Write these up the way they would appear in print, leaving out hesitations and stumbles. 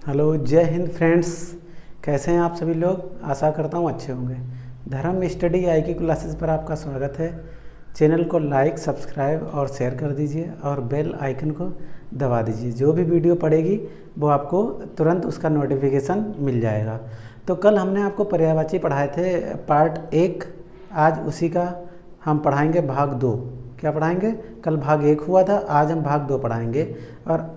Hello, जय Hind friends. कैसे हैं आप सभी लोग? आशा करता हूँ अच्छे होंगे। धर्म स्टडी आई की क्लासेस पर आपका स्वागत है। चैनल को लाइक, सब्सक्राइब और शेयर कर दीजिए और बेल आइकन को दबा दीजिए। जो भी वीडियो पड़ेगी वो आपको तुरंत उसका नोटिफिकेशन मिल जाएगा। तो कल हमने आपको पर्यायवाची पढ़ाए थे पार्ट 1। आज उसी का हम पढ़ाएंगे भाग 2। क्या पढ़ाएंगे? कल भाग 1 हुआ था, आज हम भाग 2 पढ़ाएंगे। और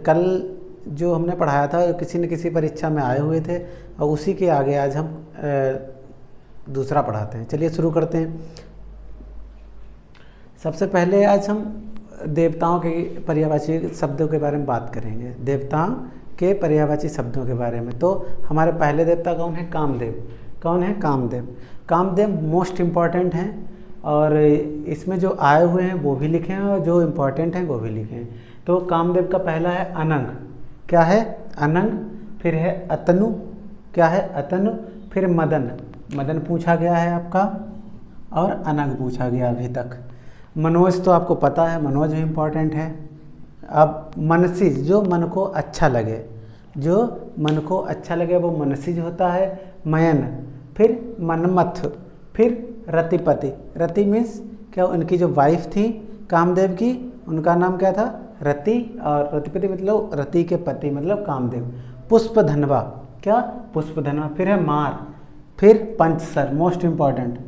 कल जो हमने पढ़ाया था किसी न किसी परीक्षा में आए हुए थे और उसी के आगे आज हम दूसरा पढ़ाते हैं। चलिए शुरू करते हैं। सबसे पहले आज हम देवताओं के पर्यायवाची शब्दों के बारे में बात करेंगे। देवताओं के पर्यायवाची शब्दों के बारे में। तो हमारे पहले देवता कौन है? कामदेव। कौन है? कामदेव। कामदेव मोस्ट इम्पॉर्टेंट हैं और इसमें जो आए हुए हैं वो भी लिखे हैं और जो इम्पॉर्टेंट हैं वो भी लिखे हैं। तो कामदेव का पहला है अनंग। क्या है? अनंग। फिर है अतनु। क्या है? अतनु। फिर मदन। मदन पूछा गया है आपका और अनंग पूछा गया अभी तक। मनोज तो आपको पता है, मनोज भी इम्पॉर्टेंट है। अब मनसिज, जो मन को अच्छा लगे, जो मन को अच्छा लगे वो मनसिज होता है। मयन। फिर मनमथ। फिर रतिपति। रति मीन्स क्या? उनकी जो वाइफ थी कामदेव की, उनका नाम क्या था? रति। और रतिपति मतलब रति के पति मतलब कामदेव। पुष्पधनवा। क्या? पुष्पधनवा। फिर है मार। फिर पंचसर, मोस्ट इम्पॉर्टेंट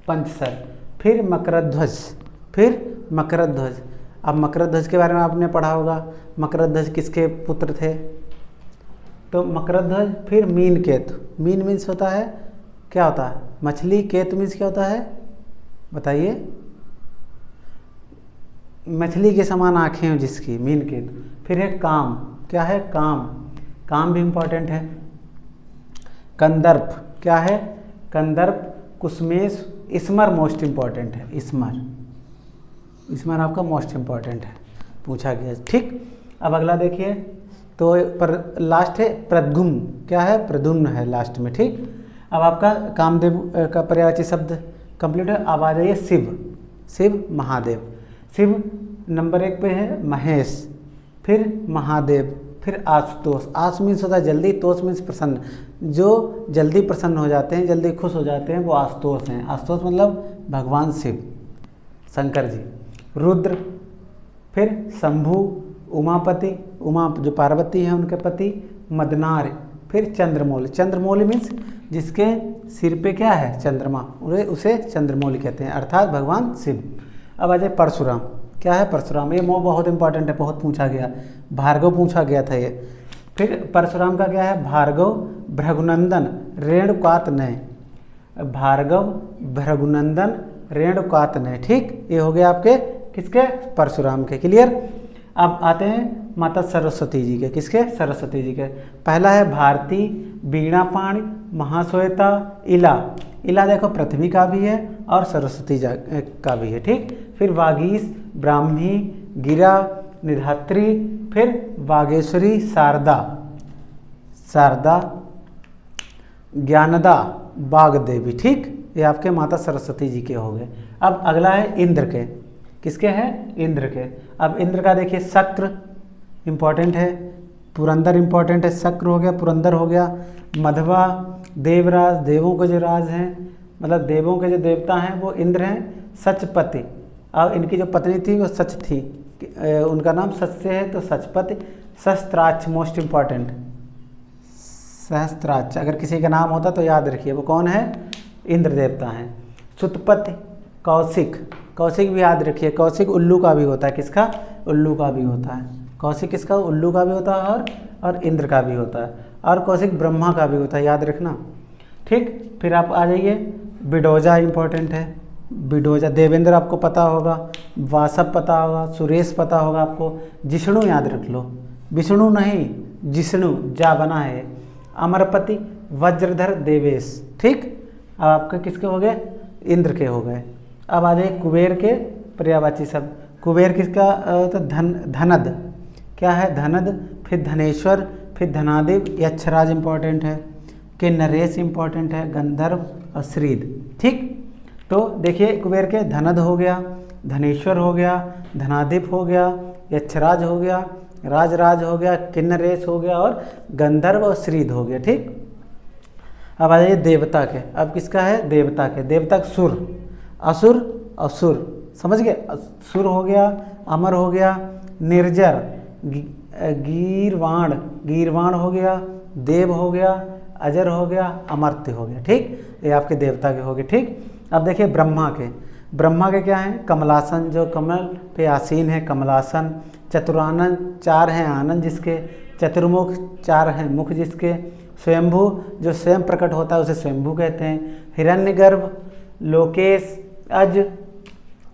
पंचसर। फिर मकरध्वज। फिर मकरध्वज। अब मकरध्वज के बारे में आपने पढ़ा होगा। मकरध्वज किसके पुत्र थे? तो मकरध्वज। फिर मीनकेतु। मीन मीन्स होता है, क्या होता है? मछली। केतु मीन्स क्या होता है? बताइए। मछली के समान आँखें हैं जिसकी, मीनकेतु। फिर है काम। क्या है? काम। काम भी इम्पॉर्टेंट है। कंदर्प। क्या है? कंदर्प। कुसमेश। स्मर मोस्ट इम्पॉर्टेंट है। स्मर। स्मर आपका मोस्ट इम्पॉर्टेंट है, पूछा गया। ठीक। अब अगला देखिए। तो पर लास्ट है प्रद्युम्न। क्या है? प्रद्युम्न है लास्ट में। ठीक। अब आपका कामदेव का पर्यायवाची शब्द कंप्लीट है। अब आ जाइए शिव। शिव महादेव। शिव नंबर 1 पे है महेश। फिर महादेव। फिर आशुतोष। आशु मीन्स होता है जल्दी, तोष मीन्स प्रसन्न। जो जल्दी प्रसन्न हो जाते हैं, जल्दी खुश हो जाते हैं, वो आशुतोष हैं। आशुतोष मतलब भगवान शिव, शंकर जी। रुद्र। फिर शंभु, उमापति। उमा जो पार्वती हैं उनके पति। मदनार। फिर चंद्रमौली। चंद्रमौली मीन्स जिसके सिर पे क्या है? चंद्रमा, उसे चंद्रमौली कहते हैं, अर्थात भगवान शिव। अब आ जाए परशुराम। क्या है? परशुराम। ये बहुत इंपॉर्टेंट है, बहुत पूछा गया। भार्गव पूछा गया था ये। फिर परशुराम का क्या है? भार्गव, भृगुनंदन, रेणुकातनय। भार्गव, भृगुनंदन, रेणुकातनय। ठीक। ये हो गया आपके किसके? परशुराम के। क्लियर। अब आते हैं माता सरस्वती जी के। किसके? सरस्वती जी के। पहला है भारती, वीणापाणि, महाश्वेता, इला। इला देखो पृथ्वी का भी है और सरस्वती का भी है। ठीक। फिर वागीश, ब्राह्मी, गिरा, निधात्री। फिर वागेश्वरी, शारदा। शारदा, ज्ञानदा, वाग्देवी। ठीक। ये आपके माता सरस्वती जी के हो गए। अब अगला है इंद्र के। किसके हैं? इंद्र के। अब इंद्र का देखिए शक्र इम्पॉर्टेंट है, पुरंदर इम्पॉर्टेंट है। शक्र हो गया, पुरंदर हो गया। मधवा, देवराज, देवों के जो राज हैं, मतलब देवों के जो देवता हैं वो इंद्र हैं। सचपति। अब इनकी जो पत्नी थी वो सच थी, उनका नाम सच से है तो सचपति। सहस्त्राक्ष मोस्ट इम्पॉर्टेंट, सहस्त्राक्ष अगर किसी का नाम होता तो याद रखिए वो कौन है? इंद्र देवता हैं। सुतपति, कौशिक। कौशिक भी याद रखिए। कौशिक उल्लू का भी होता है। किसका? उल्लू का भी होता है। कौशिक किसका? उल्लू का भी होता है और इंद्र का भी होता है। और कौशिक ब्रह्मा का भी होता है, याद रखना। ठीक। फिर आप आ जाइए बिडोजा इम्पोर्टेंट है। बिडोजा। देवेंद्र आपको पता होगा, वासव पता होगा, सुरेश पता होगा आपको। जिष्णु याद रख लो, विष्णु नहीं, जिष्णु जा बना है। अमरपति, वज्रधर, देवेश। ठीक। अब आपके किसके हो गए? इंद्र के हो गए। अब आ जाइए कुबेर के पर्यायवाची शब्द। कुबेर किसका? तो धनद। क्या है? धनद। फिर धनेश्वर। फिर धनादिव। यक्षराज इम्पॉर्टेंट है। कि नरेश इम्पॉर्टेंट है। गंधर्व और श्रीद। ठीक। तो देखिए कुबेर के धनद हो गया, धनेश्वर हो गया, धनादिप हो गया, यक्षराज हो गया, राज राज हो गया, किन्नरेश हो गया और गंधर्व और श्रीध हो गया। ठीक, अब आ जाइए देवता के। अब किसका है? देवता के। देवता सुर, असुर और सुर, समझ गए? सुर हो गया, अमर हो गया, निर्जर, गीरवाण, गीरवाण हो गया, देव हो गया, अजर हो गया, अमर्त्य हो गया। ठीक, ये आपके देवता के हो गए। ठीक, अब देखिए ब्रह्मा के। ब्रह्मा के क्या हैं? कमलासन, जो कमल पे आसीन है, कमलासन। चतुरानन, 4 हैं आनंद जिसके। चतुर्मुख, 4 हैं मुख जिसके। स्वयंभू, जो स्वयं प्रकट होता है उसे स्वयंभू कहते हैं। हिरण्यगर्भ, लोकेश, अज,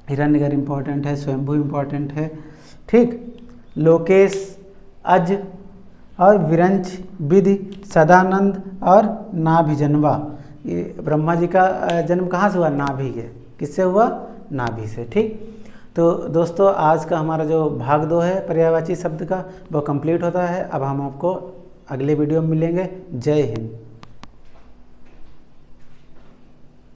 हिरण्यगर्भ इंपॉर्टेंट है, स्वयंभू इंपॉर्टेंट है। ठीक, लोकेश, अज और विरंच, विधि, सदानंद और नाभिजन्वा। ये ब्रह्मा जी का जन्म कहाँ से हुआ? नाभि के। किससे हुआ? नाभि से। ठीक, तो दोस्तों आज का हमारा जो भाग 2 है पर्यायवाची शब्द का वो कंप्लीट होता है। अब हम आपको अगले वीडियो में मिलेंगे। जय हिंद।